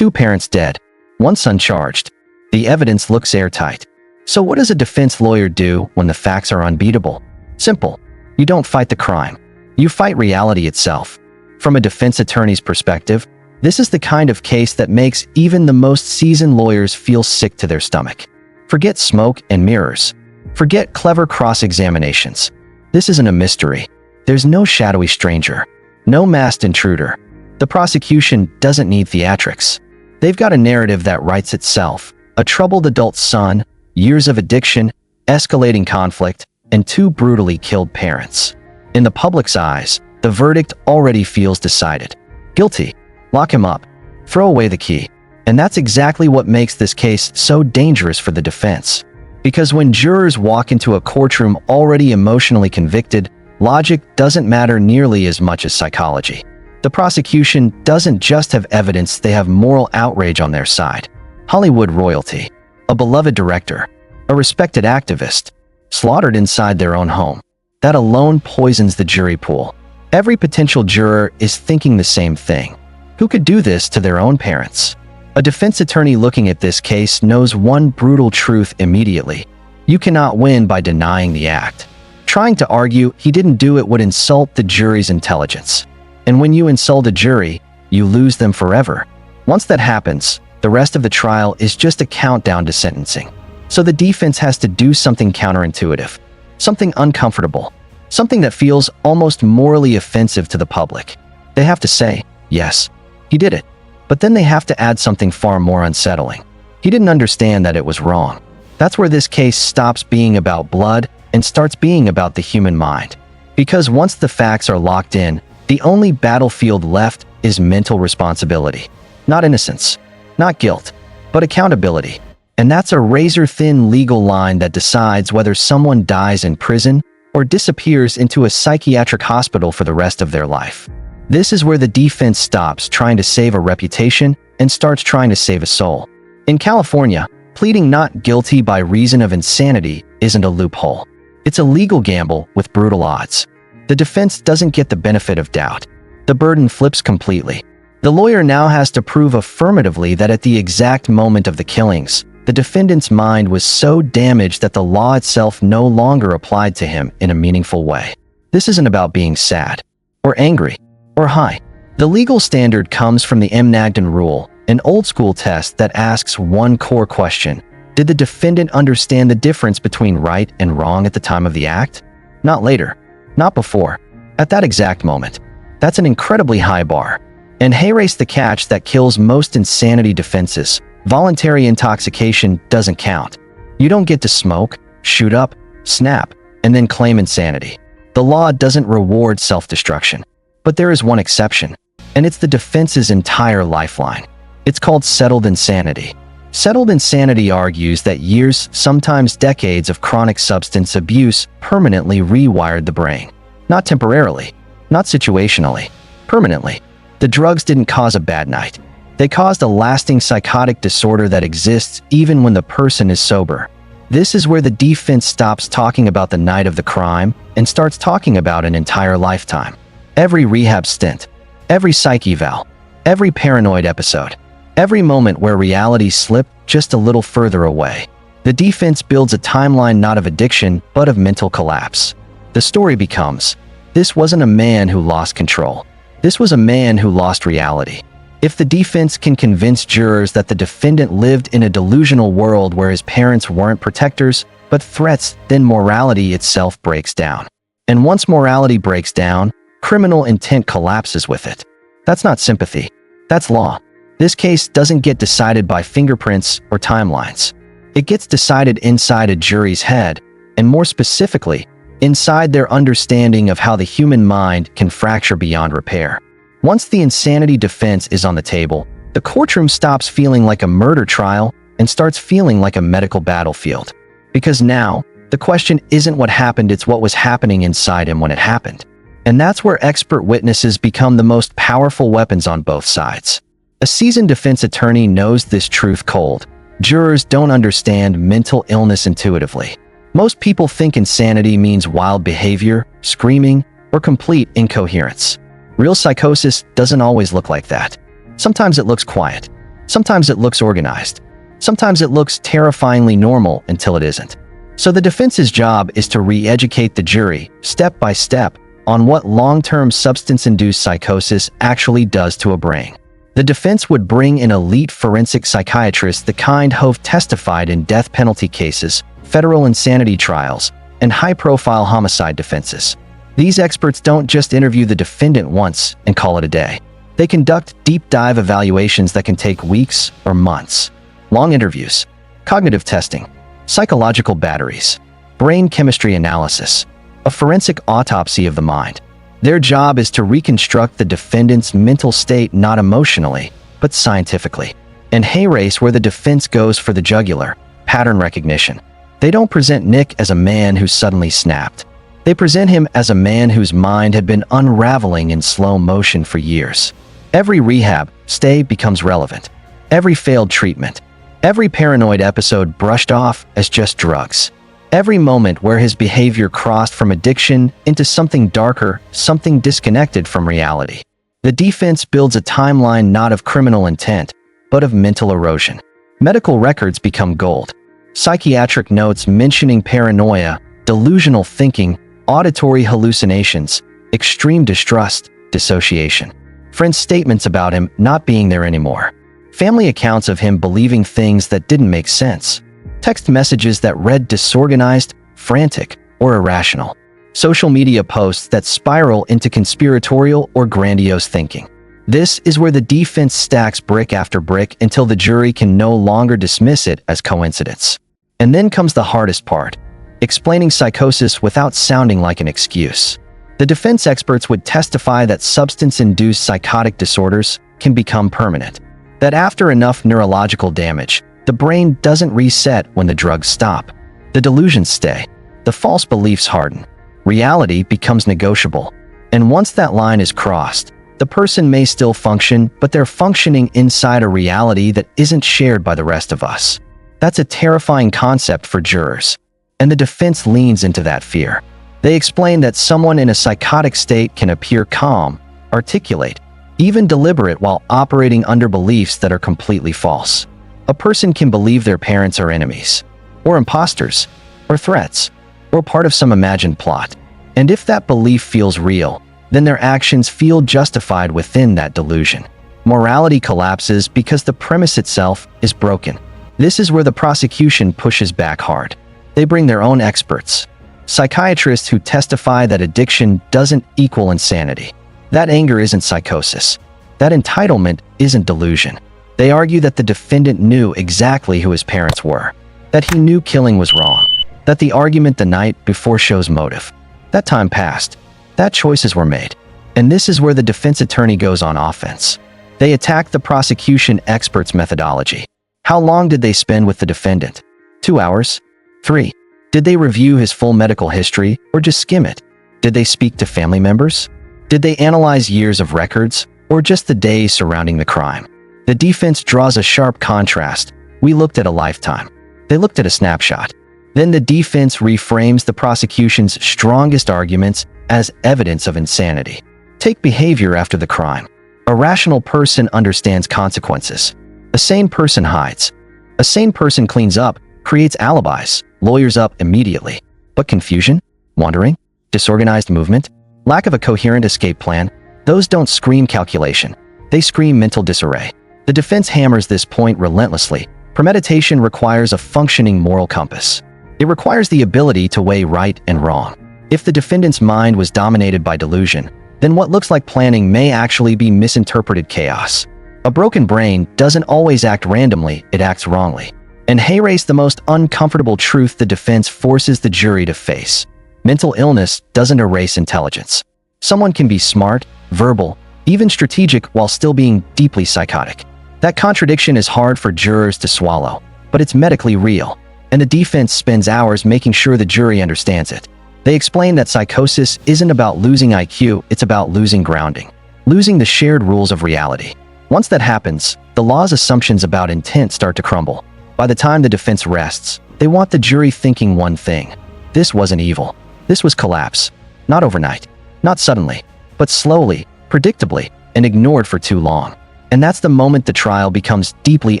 2 parents dead, 1 son charged. The evidence looks airtight. So what does a defense lawyer do when the facts are unbeatable? Simple. You don't fight the crime. You fight reality itself. From a defense attorney's perspective, this is the kind of case that makes even the most seasoned lawyers feel sick to their stomach. Forget smoke and mirrors. Forget clever cross-examinations. This isn't a mystery. There's no shadowy stranger. No masked intruder. The prosecution doesn't need theatrics. They've got a narrative that writes itself. A troubled adult son, years of addiction, escalating conflict, and 2 brutally killed parents. In the public's eyes, the verdict already feels decided. Guilty. Lock him up. Throw away the key. And that's exactly what makes this case so dangerous for the defense. Because when jurors walk into a courtroom already emotionally convicted, logic doesn't matter nearly as much as psychology. The prosecution doesn't just have evidence, they have moral outrage on their side. Hollywood royalty, a beloved director, a respected activist, slaughtered inside their own home. That alone poisons the jury pool. Every potential juror is thinking the same thing. Who could do this to their own parents? A defense attorney looking at this case knows one brutal truth immediately. You cannot win by denying the act. Trying to argue he didn't do it would insult the jury's intelligence. And when you insult a jury, you lose them forever. Once that happens, the rest of the trial is just a countdown to sentencing. So the defense has to do something counterintuitive, something uncomfortable, something that feels almost morally offensive to the public. They have to say, yes, he did it. But then they have to add something far more unsettling. He didn't understand that it was wrong. That's where this case stops being about blood and starts being about the human mind. Because once the facts are locked in, the only battlefield left is mental responsibility. Not innocence, not guilt, but accountability. And that's a razor-thin legal line that decides whether someone dies in prison or disappears into a psychiatric hospital for the rest of their life. This is where the defense stops trying to save a reputation and starts trying to save a soul. In California, pleading not guilty by reason of insanity isn't a loophole. It's a legal gamble with brutal odds. The defense doesn't get the benefit of doubt. The burden flips completely. The lawyer now has to prove affirmatively that at the exact moment of the killings, the defendant's mind was so damaged that the law itself no longer applied to him in a meaningful way. This isn't about being sad, or angry, or high. The legal standard comes from the Mnagden rule, an old-school test that asks one core question. Did the defendant understand the difference between right and wrong at the time of the act? Not later. Not before. At that exact moment. That's an incredibly high bar. And here's the catch that kills most insanity defenses. Voluntary intoxication doesn't count. You don't get to smoke, shoot up, snap, and then claim insanity. The law doesn't reward self-destruction. But there is one exception, and it's the defense's entire lifeline. It's called settled insanity. Settled insanity argues that years, sometimes decades of chronic substance abuse permanently rewired the brain. Not temporarily, not situationally, permanently. The drugs didn't cause a bad night. They caused a lasting psychotic disorder that exists even when the person is sober. This is where the defense stops talking about the night of the crime and starts talking about an entire lifetime. Every rehab stint, every psych eval, every paranoid episode, every moment where reality slipped just a little further away. The defense builds a timeline not of addiction, but of mental collapse. The story becomes, this wasn't a man who lost control. This was a man who lost reality. If the defense can convince jurors that the defendant lived in a delusional world where his parents weren't protectors, but threats, then morality itself breaks down. And once morality breaks down, criminal intent collapses with it. That's not sympathy. That's law. This case doesn't get decided by fingerprints or timelines. It gets decided inside a jury's head, and more specifically, inside their understanding of how the human mind can fracture beyond repair. Once the insanity defense is on the table, the courtroom stops feeling like a murder trial and starts feeling like a medical battlefield. Because now, the question isn't what happened, it's what was happening inside him when it happened. And that's where expert witnesses become the most powerful weapons on both sides. A seasoned defense attorney knows this truth cold. Jurors don't understand mental illness intuitively. Most people think insanity means wild behavior, screaming, or complete incoherence. Real psychosis doesn't always look like that. Sometimes it looks quiet. Sometimes it looks organized. Sometimes it looks terrifyingly normal until it isn't. So the defense's job is to re-educate the jury, step by step, on what long-term substance-induced psychosis actually does to a brain. The defense would bring in elite forensic psychiatrists, the kind who've testified in death penalty cases, federal insanity trials, and high-profile homicide defenses. These experts don't just interview the defendant once and call it a day. They conduct deep-dive evaluations that can take weeks or months. Long interviews, cognitive testing, psychological batteries, brain chemistry analysis, a forensic autopsy of the mind. Their job is to reconstruct the defendant's mental state not emotionally, but scientifically. In Hay Race, where the defense goes for the jugular, pattern recognition. They don't present Nick as a man who suddenly snapped. They present him as a man whose mind had been unraveling in slow motion for years. Every rehab stay becomes relevant. Every failed treatment. Every paranoid episode brushed off as just drugs. Every moment where his behavior crossed from addiction into something darker, something disconnected from reality. The defense builds a timeline not of criminal intent, but of mental erosion. Medical records become gold. Psychiatric notes mentioning paranoia, delusional thinking, auditory hallucinations, extreme distrust, dissociation. Friends' statements about him not being there anymore. Family accounts of him believing things that didn't make sense. Text messages that read disorganized, frantic, or irrational. Social media posts that spiral into conspiratorial or grandiose thinking. This is where the defense stacks brick after brick until the jury can no longer dismiss it as coincidence. And then comes the hardest part: explaining psychosis without sounding like an excuse. The defense experts would testify that substance-induced psychotic disorders can become permanent. That after enough neurological damage, the brain doesn't reset when the drugs stop. The delusions stay. The false beliefs harden. Reality becomes negotiable. And once that line is crossed, the person may still function, but they're functioning inside a reality that isn't shared by the rest of us. That's a terrifying concept for jurors. And the defense leans into that fear. They explain that someone in a psychotic state can appear calm, articulate, even deliberate while operating under beliefs that are completely false. A person can believe their parents are enemies, or imposters, or threats, or part of some imagined plot. And if that belief feels real, then their actions feel justified within that delusion. Morality collapses because the premise itself is broken. This is where the prosecution pushes back hard. They bring their own experts, psychiatrists who testify that addiction doesn't equal insanity. That anger isn't psychosis. That entitlement isn't delusion. They argue that the defendant knew exactly who his parents were, that he knew killing was wrong, that the argument the night before shows motive. That time passed. That choices were made. And this is where the defense attorney goes on offense. They attack the prosecution expert's methodology. How long did they spend with the defendant? 2 hours? 3? Did they review his full medical history or just skim it? Did they speak to family members? Did they analyze years of records or just the days surrounding the crime? The defense draws a sharp contrast. We looked at a lifetime. They looked at a snapshot. Then the defense reframes the prosecution's strongest arguments as evidence of insanity. Take behavior after the crime. A rational person understands consequences. A sane person hides. A sane person cleans up, creates alibis, lawyers up immediately. But confusion? Wandering? Disorganized movement? Lack of a coherent escape plan? Those don't scream calculation. They scream mental disarray. The defense hammers this point relentlessly. Premeditation requires a functioning moral compass. It requires the ability to weigh right and wrong. If the defendant's mind was dominated by delusion, then what looks like planning may actually be misinterpreted chaos. A broken brain doesn't always act randomly, it acts wrongly. In Hay Race, the most uncomfortable truth the defense forces the jury to face: mental illness doesn't erase intelligence. Someone can be smart, verbal, even strategic while still being deeply psychotic. That contradiction is hard for jurors to swallow, but it's medically real, and the defense spends hours making sure the jury understands it. They explain that psychosis isn't about losing IQ, it's about losing grounding, losing the shared rules of reality. Once that happens, the law's assumptions about intent start to crumble. By the time the defense rests, they want the jury thinking one thing: this wasn't evil. This was collapse. Not overnight, not suddenly, but slowly, predictably, and ignored for too long. And that's the moment the trial becomes deeply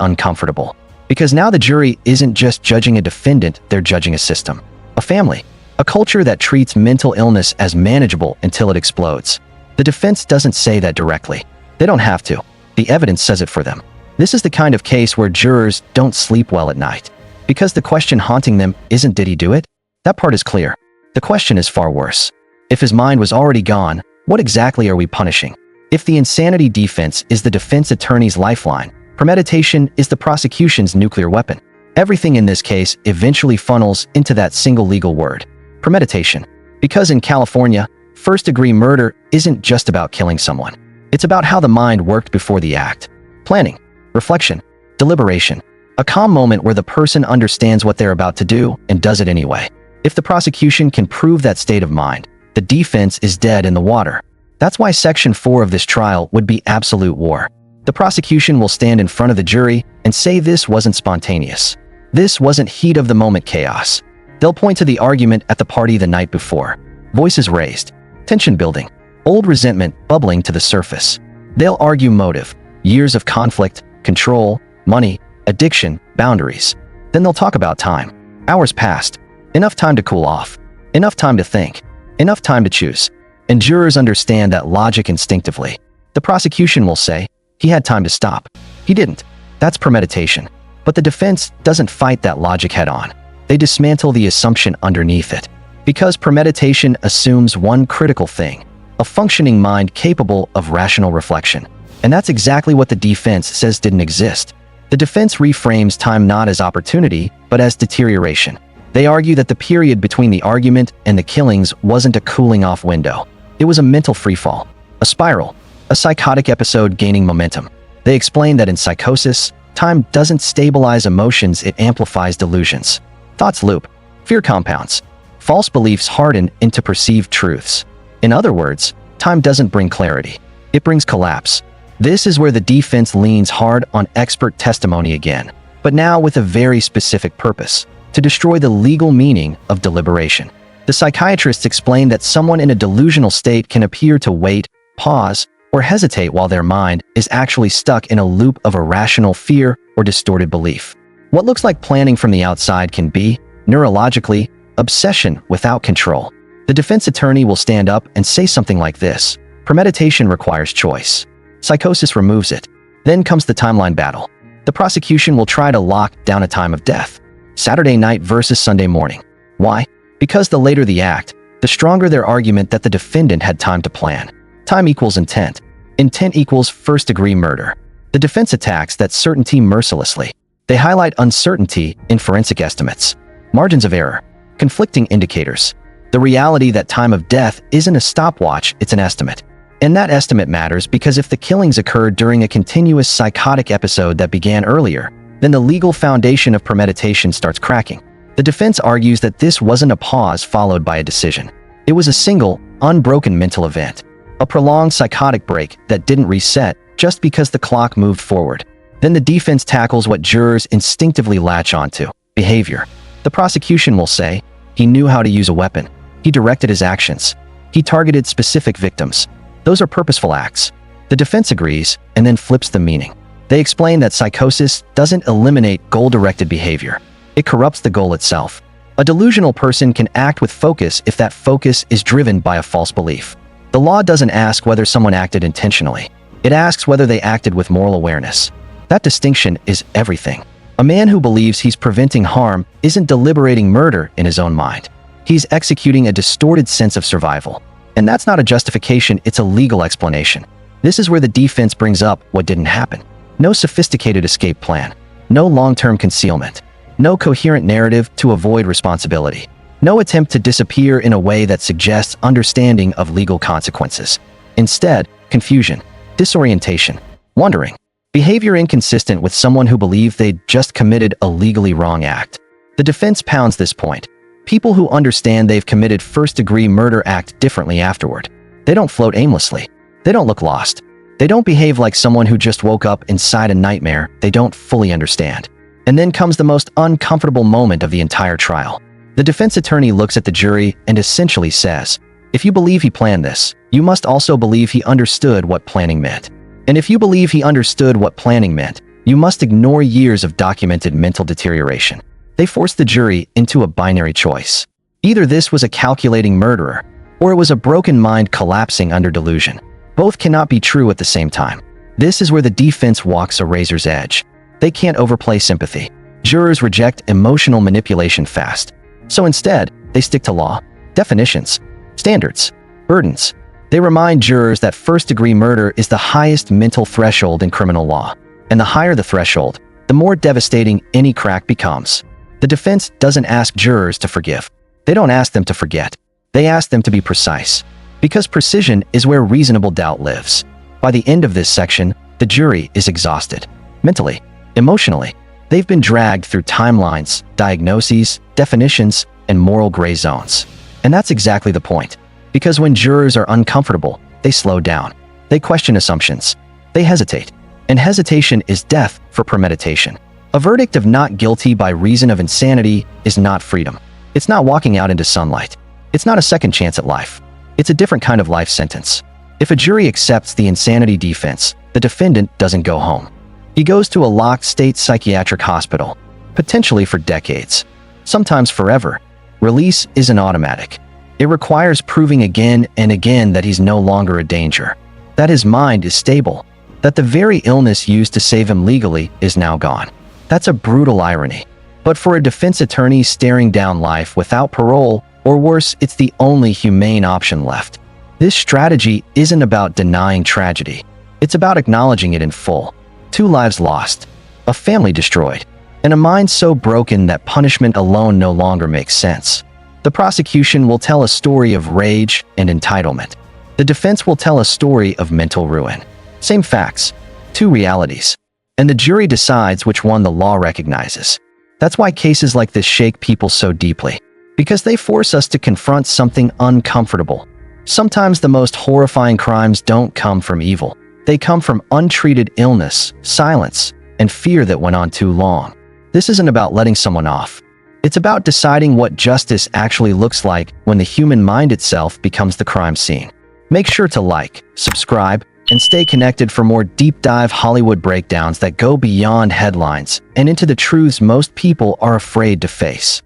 uncomfortable. Because now the jury isn't just judging a defendant, they're judging a system, a family, a culture that treats mental illness as manageable until it explodes. The defense doesn't say that directly. They don't have to. The evidence says it for them. This is the kind of case where jurors don't sleep well at night. Because the question haunting them isn't did he do it? That part is clear. The question is far worse. If his mind was already gone, what exactly are we punishing? If the insanity defense is the defense attorney's lifeline, premeditation is the prosecution's nuclear weapon. Everything in this case eventually funnels into that single legal word, premeditation. Because in California, first-degree murder isn't just about killing someone. It's about how the mind worked before the act. Planning, reflection, deliberation. A calm moment where the person understands what they're about to do and does it anyway. If the prosecution can prove that state of mind, the defense is dead in the water. That's why Section 4 of this trial would be absolute war. The prosecution will stand in front of the jury and say this wasn't spontaneous. This wasn't heat-of-the-moment chaos. They'll point to the argument at the party the night before. Voices raised, tension building, old resentment bubbling to the surface. They'll argue motive, years of conflict, control, money, addiction, boundaries. Then they'll talk about time. Hours passed. Enough time to cool off. Enough time to think. Enough time to choose. And jurors understand that logic instinctively. The prosecution will say, he had time to stop. He didn't. That's premeditation. But the defense doesn't fight that logic head-on. They dismantle the assumption underneath it. Because premeditation assumes one critical thing, a functioning mind capable of rational reflection. And that's exactly what the defense says didn't exist. The defense reframes time not as opportunity, but as deterioration. They argue that the period between the argument and the killings wasn't a cooling-off window. It was a mental freefall, a spiral, a psychotic episode gaining momentum. They explain that in psychosis, time doesn't stabilize emotions, it amplifies delusions. Thoughts loop, fear compounds, false beliefs harden into perceived truths. In other words, time doesn't bring clarity, it brings collapse. This is where the defense leans hard on expert testimony again, but now with a very specific purpose: to destroy the legal meaning of deliberation. The psychiatrists explain that someone in a delusional state can appear to wait, pause, or hesitate while their mind is actually stuck in a loop of irrational fear or distorted belief. What looks like planning from the outside can be, neurologically, obsession without control. The defense attorney will stand up and say something like this: premeditation requires choice. Psychosis removes it. Then comes the timeline battle. The prosecution will try to lock down a time of death. Saturday night versus Sunday morning. Why? Because the later the act, the stronger their argument that the defendant had time to plan. Time equals intent. Intent equals first-degree murder. The defense attacks that certainty mercilessly. They highlight uncertainty in forensic estimates, margins of error, conflicting indicators, the reality that time of death isn't a stopwatch, it's an estimate. And that estimate matters because if the killings occurred during a continuous psychotic episode that began earlier, then the legal foundation of premeditation starts cracking. The defense argues that this wasn't a pause followed by a decision. It was a single, unbroken mental event, a prolonged psychotic break that didn't reset just because the clock moved forward. Then the defense tackles what jurors instinctively latch onto: behavior. The prosecution will say, he knew how to use a weapon. He directed his actions. He targeted specific victims. Those are purposeful acts. The defense agrees and then flips the meaning. They explain that psychosis doesn't eliminate goal-directed behavior. It corrupts the goal itself. A delusional person can act with focus if that focus is driven by a false belief. The law doesn't ask whether someone acted intentionally. It asks whether they acted with moral awareness. That distinction is everything. A man who believes he's preventing harm isn't deliberating murder in his own mind. He's executing a distorted sense of survival. And that's not a justification, it's a legal explanation. This is where the defense brings up what didn't happen. No sophisticated escape plan. No long-term concealment. No coherent narrative to avoid responsibility. No attempt to disappear in a way that suggests understanding of legal consequences. Instead, confusion, disorientation, wondering. Behavior inconsistent with someone who believed they'd just committed a legally wrong act. The defense pounds this point. People who understand they've committed first-degree murder act differently afterward. They don't float aimlessly. They don't look lost. They don't behave like someone who just woke up inside a nightmare they don't fully understand. And then comes the most uncomfortable moment of the entire trial. The defense attorney looks at the jury and essentially says, if you believe he planned this, you must also believe he understood what planning meant. And if you believe he understood what planning meant, you must ignore years of documented mental deterioration. They forced the jury into a binary choice. Either this was a calculating murderer, or it was a broken mind collapsing under delusion. Both cannot be true at the same time. This is where the defense walks a razor's edge. They can't overplay sympathy. Jurors reject emotional manipulation fast. So instead, they stick to law, definitions, standards, burdens. They remind jurors that first-degree murder is the highest mental threshold in criminal law. And the higher the threshold, the more devastating any crack becomes. The defense doesn't ask jurors to forgive. They don't ask them to forget. They ask them to be precise. Because precision is where reasonable doubt lives. By the end of this section, the jury is exhausted. Mentally, emotionally. They've been dragged through timelines, diagnoses, definitions, and moral gray zones. And that's exactly the point. Because when jurors are uncomfortable, they slow down. They question assumptions. They hesitate. And hesitation is death for premeditation. A verdict of not guilty by reason of insanity is not freedom. It's not walking out into sunlight. It's not a second chance at life. It's a different kind of life sentence. If a jury accepts the insanity defense, the defendant doesn't go home. He goes to a locked state psychiatric hospital, potentially for decades, sometimes forever. Release isn't automatic. It requires proving again and again that he's no longer a danger, that his mind is stable, that the very illness used to save him legally is now gone. That's a brutal irony. But for a defense attorney staring down life without parole, or worse, it's the only humane option left. This strategy isn't about denying tragedy. It's about acknowledging it in full. 2 lives lost, a family destroyed, and a mind so broken that punishment alone no longer makes sense. The prosecution will tell a story of rage and entitlement. The defense will tell a story of mental ruin. Same facts, 2 realities. And the jury decides which one the law recognizes. That's why cases like this shake people so deeply. Because they force us to confront something uncomfortable. Sometimes the most horrifying crimes don't come from evil. They come from untreated illness, silence, and fear that went on too long. This isn't about letting someone off. It's about deciding what justice actually looks like when the human mind itself becomes the crime scene. Make sure to like, subscribe, and stay connected for more deep-dive Hollywood breakdowns that go beyond headlines and into the truths most people are afraid to face.